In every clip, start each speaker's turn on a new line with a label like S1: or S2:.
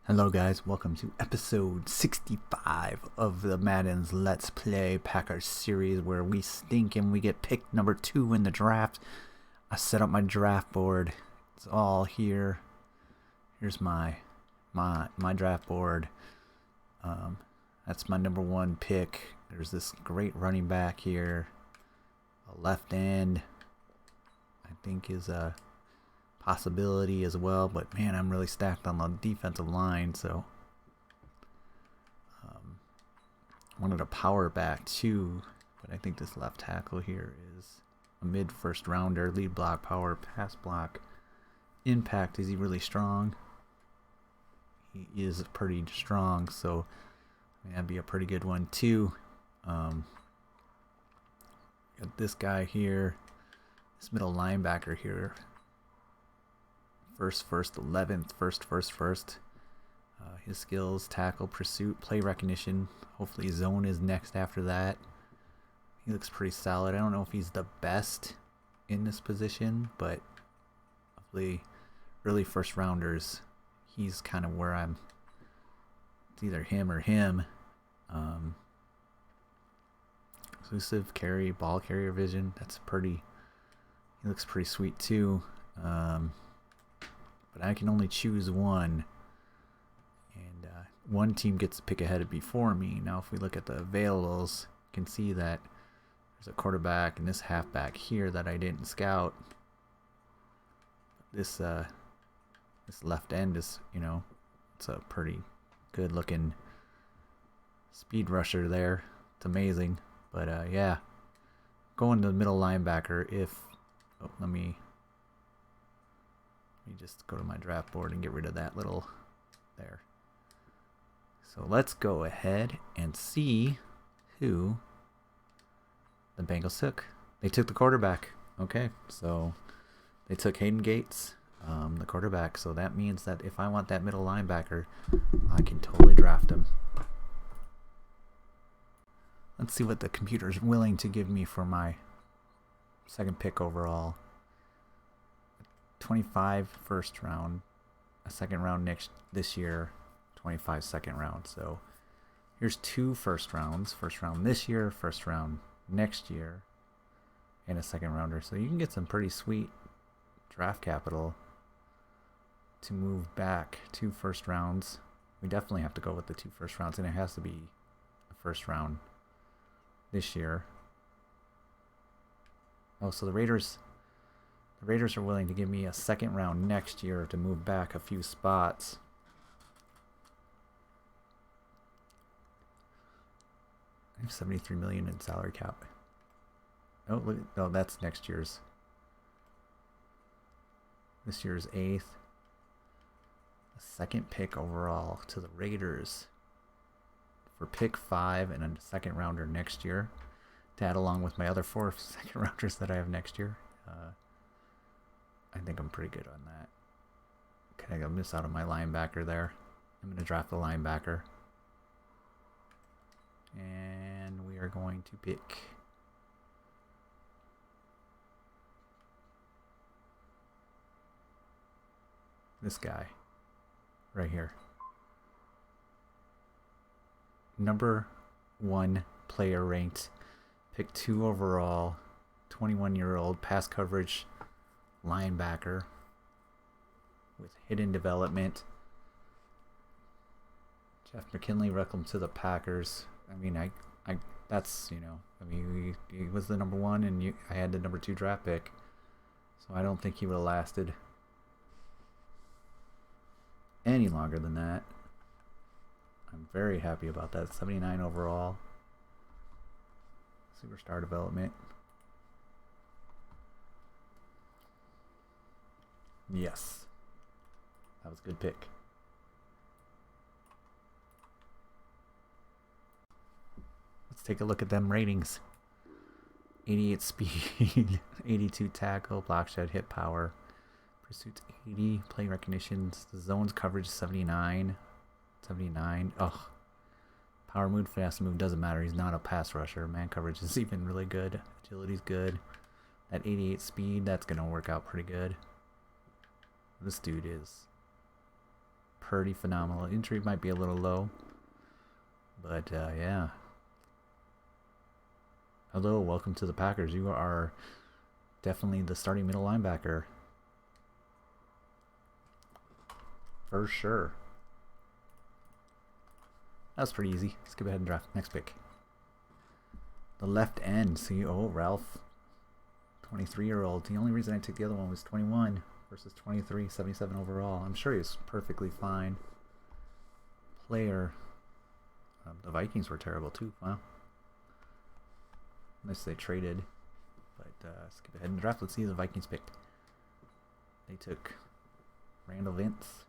S1: Hello guys, welcome to episode 65 of the Madden's Let's Play Packers series where we stink and we get picked number 2 in the draft. I set up my draft board. It's all here. Here's my draft board. That's my number 1 pick. There's this great running back here. A left end I think is a possibility as well, but man, I'm really stacked on the defensive line, so wanted a power back too, but I think this left tackle here is a mid first rounder. Lead block, power, pass block, impact. Is he really strong? He is pretty strong, so that'd be a pretty good one too. Got this guy here, this middle linebacker here. First, 11th, first. His skills, tackle, pursuit, play recognition. Hopefully zone is next after that. He looks pretty solid. I don't know if he's the best in this position, but hopefully early first rounders, he's kind of where I'm. It's either him or him. Exclusive carry, ball carrier vision. That's pretty. He looks pretty sweet too. But I can only choose one, and one team gets to pick ahead before me. Now if we look at the availables, you can see that there's a quarterback and this halfback here that I didn't scout. This left end is, it's a pretty good looking speed rusher there. It's amazing. But yeah, going to the middle linebacker let me just go to my draft board and get rid of that little there. So let's go ahead and see who the Bengals took. They took the quarterback. Okay, so they took Hayden Gates, the quarterback. So that means that if I want that middle linebacker, I can totally draft him. Let's see what the computer is willing to give me for my second pick overall. 25 first round, a second round this year, 25 second round. So here's 2 first rounds. First round this year, first round next year, and a second rounder. So you can get some pretty sweet draft capital to move back 2 first rounds. We definitely have to go with the 2 first rounds, and it has to be a first round this year. Oh, so the Raiders are willing to give me a second round next year to move back a few spots. I have $73 million in salary cap. Oh, look! Oh, that's next year's. This year's 8th. A second pick overall to the Raiders for pick 5 and a second rounder next year to add along with my other 4 second rounders that I have next year. I think I'm pretty good on that. Okay, I miss out on my linebacker there. I'm going to draft the linebacker. And we are going to pick this guy right here. Number 1 player ranked. Pick 2 overall. 21-year-old pass coverage linebacker with hidden development. Jeff McKinley, welcome to the Packers. I mean, that's, he was the number 1 and I had the number 2 draft pick. So I don't think he would have lasted any longer than that. I'm very happy about that. 79 overall. Superstar development. Yes. That was a good pick. Let's take a look at them ratings. 88 speed, 82 tackle, block shed, hit power. Pursuits 80, play recognitions. The zones coverage 79. 79. Ugh. Power move, fast move, doesn't matter. He's not a pass rusher. Man coverage is even really good. Agility's good. That 88 speed, that's going to work out pretty good. This dude is pretty phenomenal. Injury might be a little low, but yeah. Hello, welcome to the Packers. You are definitely the starting middle linebacker. For sure. That's pretty easy. Let's go ahead and draft next pick. The left end. See, oh, Ralph. 23-year-old. The only reason I took the other one was 21 versus 23, 77 overall. I'm sure he's perfectly fine. Player. The Vikings were terrible too. Wow. Unless they traded. But let's go ahead and draft. Let's see who the Vikings picked. They took Randall Vince.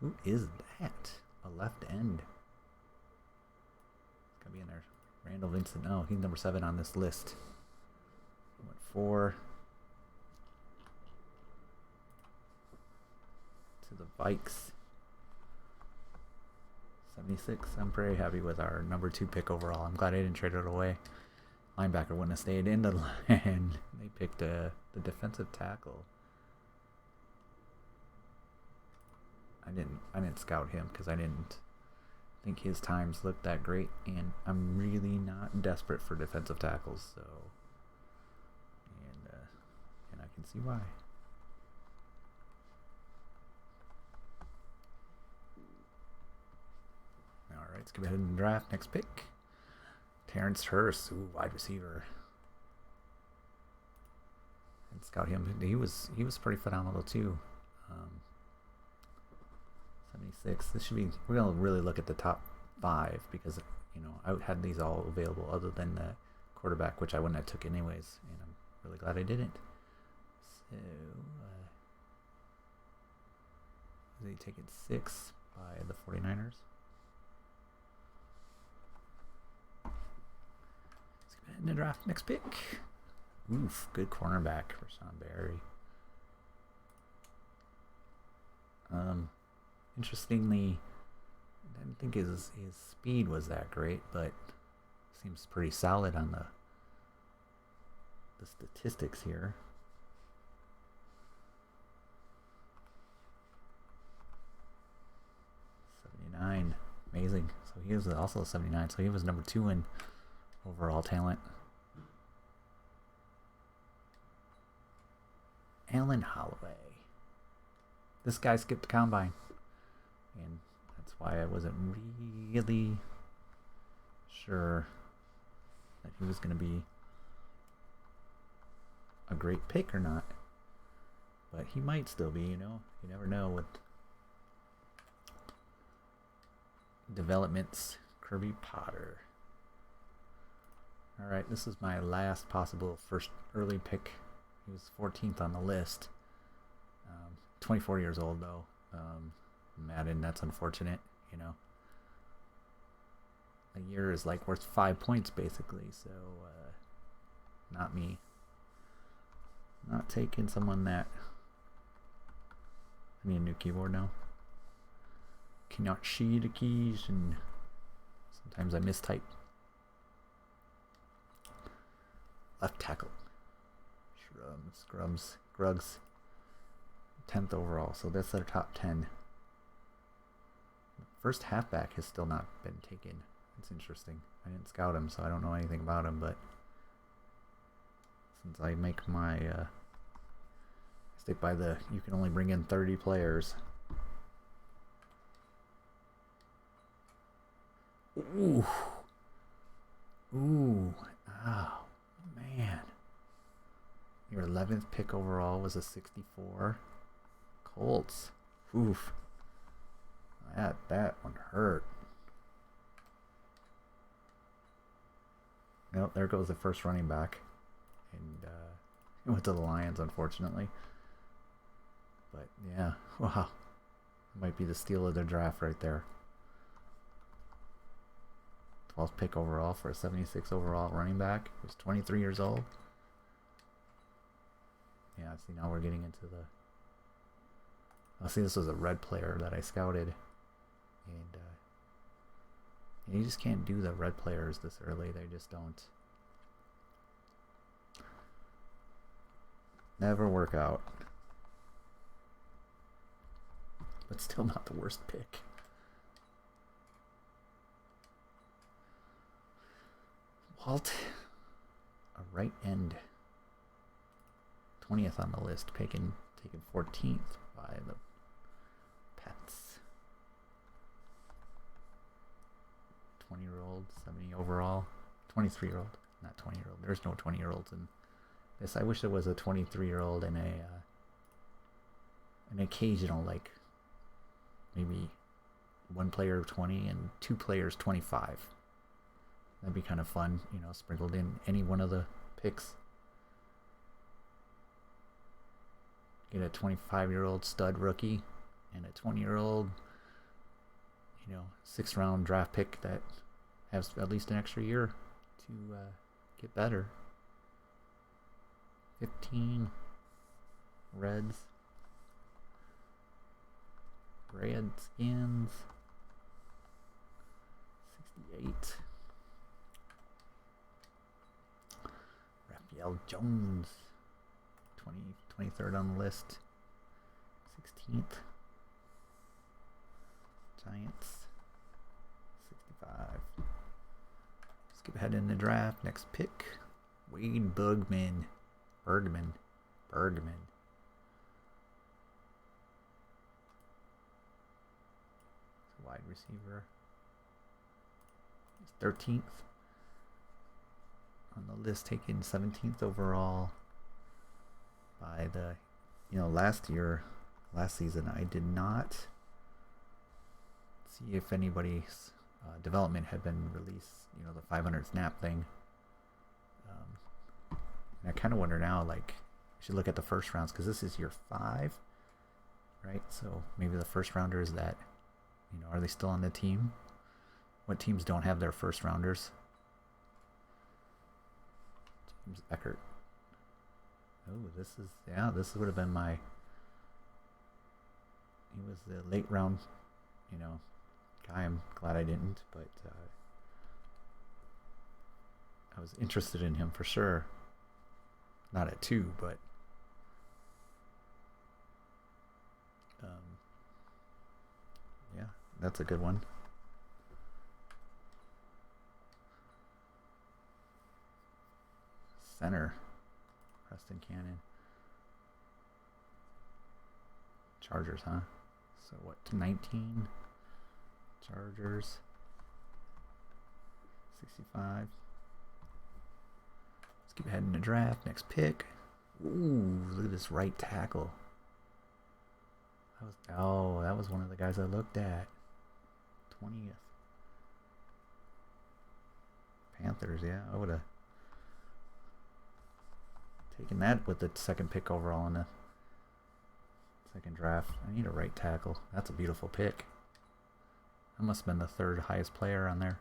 S1: Who is that? A left end. It's gotta be in there. Randall Vincent. No, he's number 7 on this list. He went 4 to the Vikes. 76. I'm very happy with our number 2 pick overall. I'm glad I didn't trade it away. Linebacker wouldn't have stayed in the land. They picked the defensive tackle. I didn't scout him because I didn't think his times looked that great, and I'm really not desperate for defensive tackles, so and I can see why. All right, let's go ahead and draft next pick. Terrence Hurst, ooh, wide receiver. And scout him. He was pretty phenomenal too. 76. This should be. We're gonna really look at the top 5 because I had these all available other than the quarterback, which I wouldn't have took anyways, and I'm really glad I didn't. So, was he taken 6 by the 49ers? Let's go ahead and draft next pick. Oof, good cornerback for Sean Barry. Interestingly, I didn't think his speed was that great, but seems pretty solid on the statistics here. '79, amazing. So he was also 79. So he was number 2 in overall talent. Alan Holloway. This guy skipped the combine. And that's why I wasn't really sure that he was going to be a great pick or not. But he might still be, you never know with developments. Kirby Potter. Alright, this is my last possible first early pick. He was 14th on the list. 24 years old though. Madden, that's unfortunate, A year is like worth 5 points basically, so not me. Not taking someone that. I need a new keyboard now. Cannot see the keys, and sometimes I mistype. Left tackle. Gruggs. 10th overall, so that's their top 10. First halfback has still not been taken. It's interesting. I didn't scout him, so I don't know anything about him, but since I make my stick by the you can only bring in 30 players. Ooh. Oh, man. Your 11th pick overall was a 64. Colts. Oof. That one hurt. Nope, there goes the first running back. And he went to the Lions, unfortunately. But yeah, wow. Might be the steal of their draft right there. 12th pick overall for a 76 overall running back. He was 23 years old. Yeah, see, now we're getting into the... see, this was a red player that I scouted. And you just can't do the red players this early. They just don't. Never work out. But still not the worst pick. Walt, a right end. 20th on the list, taken 14th by the Pets. 20-year-old, 70 overall. 23-year-old, not 20-year-old. There's no 20-year-olds in this. I wish there was a 23-year-old and an occasional, like maybe one player 20 and two players 25. That'd be kind of fun, you know, sprinkled in any one of the picks. Get a 25-year-old stud rookie and a 20-year-old, you know, 6th round draft pick that has at least an extra year to get better. 15 Reds. Redskins. 68. Raphael Jones. 23rd on the list. 16th. Giants. 65. Skip ahead in the draft. Next pick. Wade Bergman. Wide receiver. He's 13th on the list, taken 17th overall by the, you know, last season I did not see if anybody's development had been released, you know, the 500 snap thing. And I kind of wonder now, like, you should look at the first rounds because this is year 5, right? So maybe the first rounders that, you know, are they still on the team? What teams don't have their first rounders? James Eckert. Oh, this would have been my. He was the late round, you know, guy. I'm glad I didn't, but I was interested in him for sure. Not at 2, but yeah, that's a good one. Center, Preston Cannon. Chargers, huh? So what, 19? Chargers. 65. Let's keep ahead in the draft. Next pick. Ooh, look at this right tackle. That was one of the guys I looked at. 20th. Panthers, yeah. I would have taken that with the 2nd pick overall in the 2nd draft. I need a right tackle. That's a beautiful pick. That must have been the 3rd highest player on there.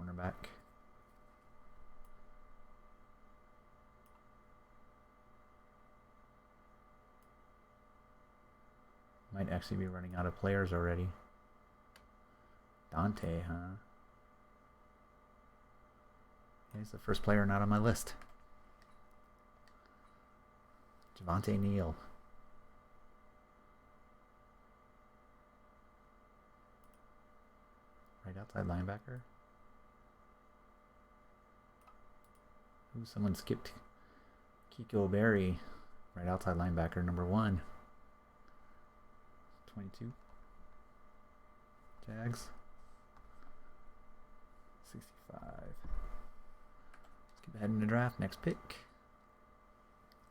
S1: Cornerback. Might actually be running out of players already. Dante, huh? He's the first player not on my list. Javonte Neal. Right outside linebacker. Ooh, someone skipped Kiko Berry. Right outside linebacker, number 1. 22. Jags. 65. Let's keep ahead in the draft. Next pick.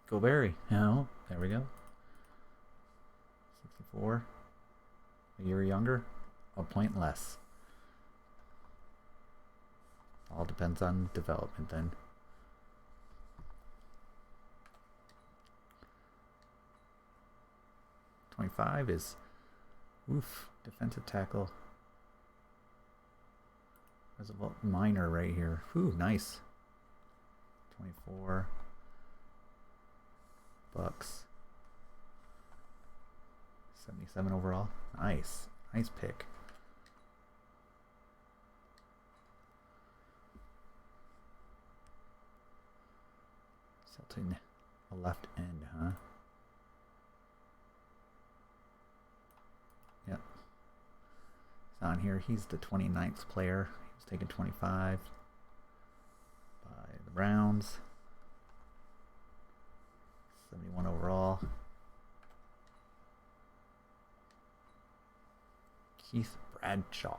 S1: Go Berry. Oh, there we go. 64. A year younger. A point less. All depends on development then. .25 is defensive tackle. There's a minor right here. Ooh, nice. 24. Bucks. 77 overall. Nice. Nice pick. Selton A left end, huh? Yep. He's on here. He's the 29th player. He was taken 25 by the Browns. 71 overall. Keith Bradshaw.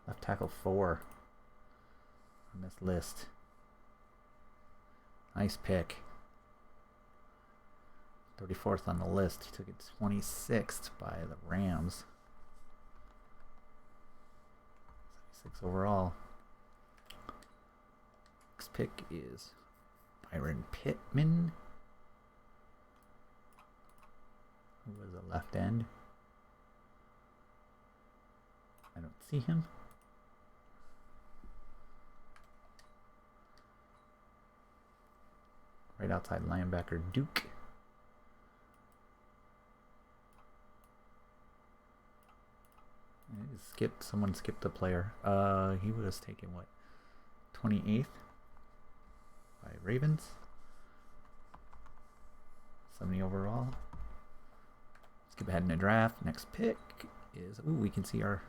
S1: Left tackle 4 on this list. Nice pick. 34th on the list. He took it 26th by the Rams. 76 overall. Next pick is Byron Pittman, who was a left end. I don't see him. Right outside linebacker Duke. Someone skipped the player. He was taken what? 28th by Ravens. 70 overall. Skip ahead in the draft. Next pick is, we can see our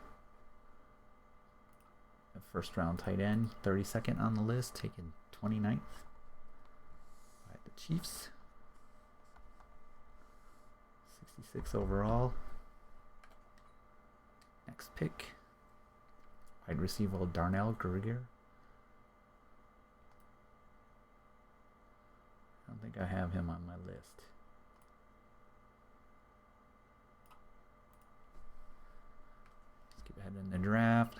S1: first round tight end, 32nd on the list, taken 29th by the Chiefs. 66 overall. Next pick, wide receiver Darnell Greger. I don't think I have him on my list. Skip ahead in the draft.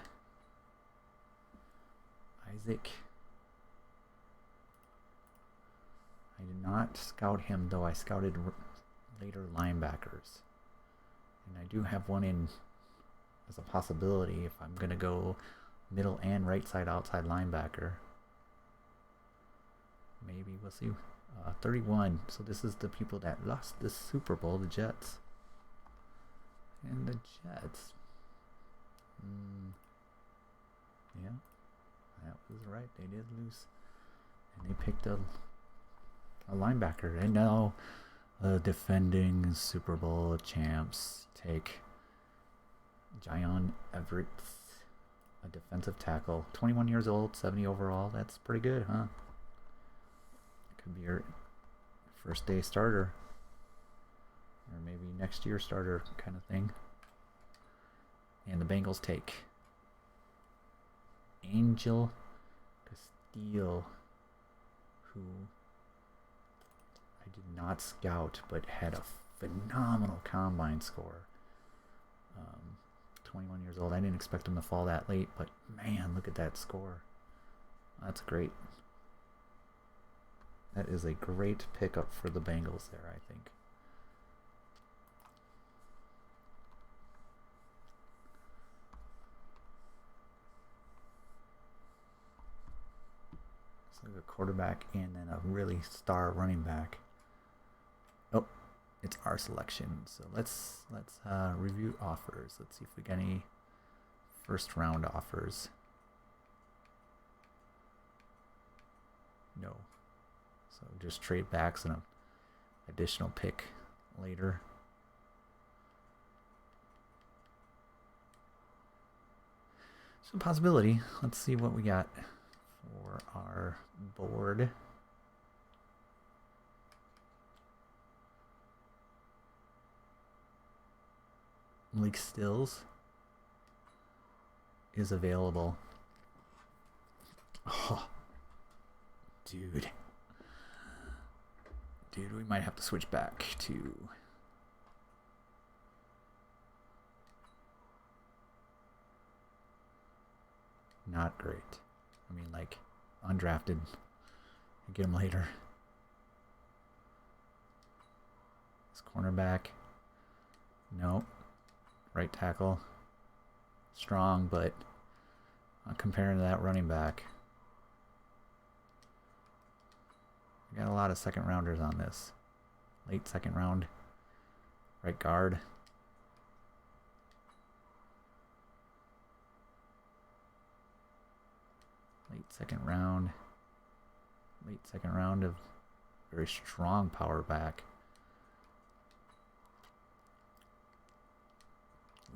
S1: Isaac. I did not scout him, though I scouted later linebackers. And I do have one in as a possibility if I'm going to go middle and right side outside linebacker. Maybe we'll see. 31. So this is the people that lost the Super Bowl, the Jets. And the Jets. Yeah, that was right. They did lose. And they picked a linebacker. And now defending Super Bowl champs take Jayon Everett, a defensive tackle, 21 years old, 70 overall. That's pretty good, huh? Could be your first day starter, or maybe next year starter kind of thing. And the Bengals take Angel Castillo, who I did not scout but had a phenomenal combine score. 21 years old. I didn't expect him to fall that late, but man, look at that score. That's great. That is a great pickup for the Bengals there, I think. So a quarterback and then a really star running back. Oh, it's our selection. So let's review offers. Let's see if we got any first round offers. No. So just trade backs and an additional pick later. So possibility. Let's see what we got for our board. Malik Stills is available. Oh, dude, we might have to switch back to not great. I mean, like undrafted. Get him later. This cornerback. Nope. Right tackle, strong, but comparing to that running back, we got a lot of second rounders on this. Late second round. Right guard. Late second round. Late second round of very strong power back.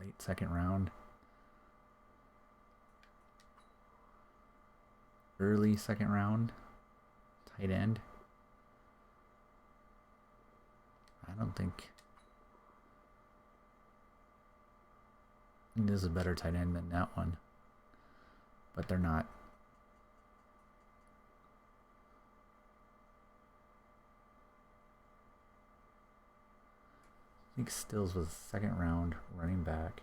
S1: Late second round. Early second round. Tight end. I don't think this is a better tight end than that one. But they're not. I think Stills was second round running back.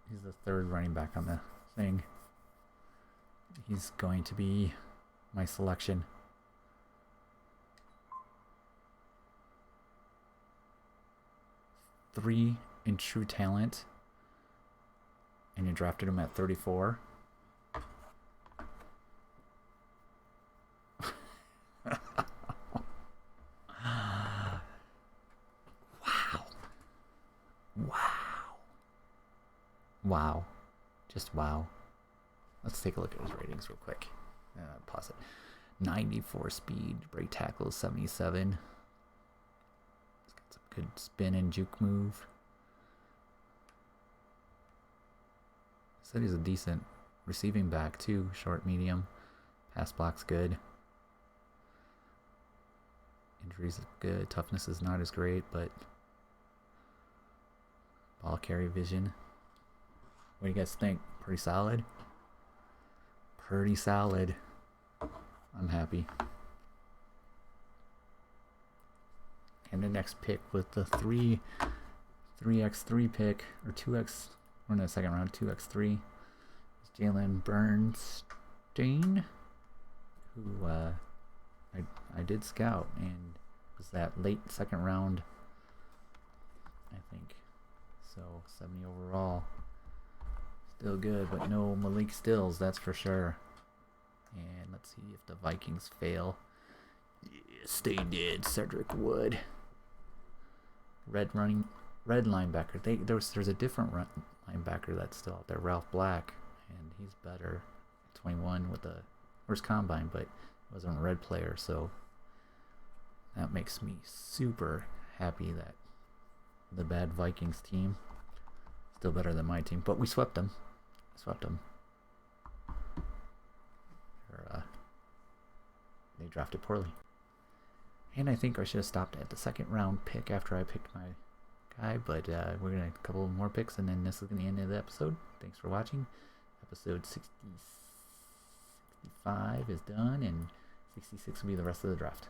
S1: He's the third running back on the thing. He's going to be my selection. Three in true talent. And you drafted him at 34. Wow. Just wow. Let's take a look at his ratings real quick. Pause it. 94 speed, break tackle 77. He's got some good spin and juke move. Said he's a decent receiving back too, short, medium. Pass block's good. Injuries is good. Toughness is not as great, but ball carry vision. What do you guys think? Pretty solid? Pretty solid. I'm happy. And the next pick with the 3x3 pick, or 2x, we're in the second round, 2x3, is Jalen Bernstein, who I did scout, and was that late second round, I think. So 70 overall. Still good, but no Malik Stills, that's for sure. And let's see if the Vikings fail. Yes, they did. Cedric Wood. Red linebacker. There's a different linebacker that's still out there, Ralph Black, and he's better. 21 with the first combine, but wasn't a red player, so that makes me super happy that the bad Vikings team still better than my team, but we swept them. They drafted poorly. And I think I should have stopped at the second round pick after I picked my guy, but we're going to have a couple more picks, and then this is going to be the end of the episode. Thanks for watching. Episode 65 is done, and 66 will be the rest of the draft.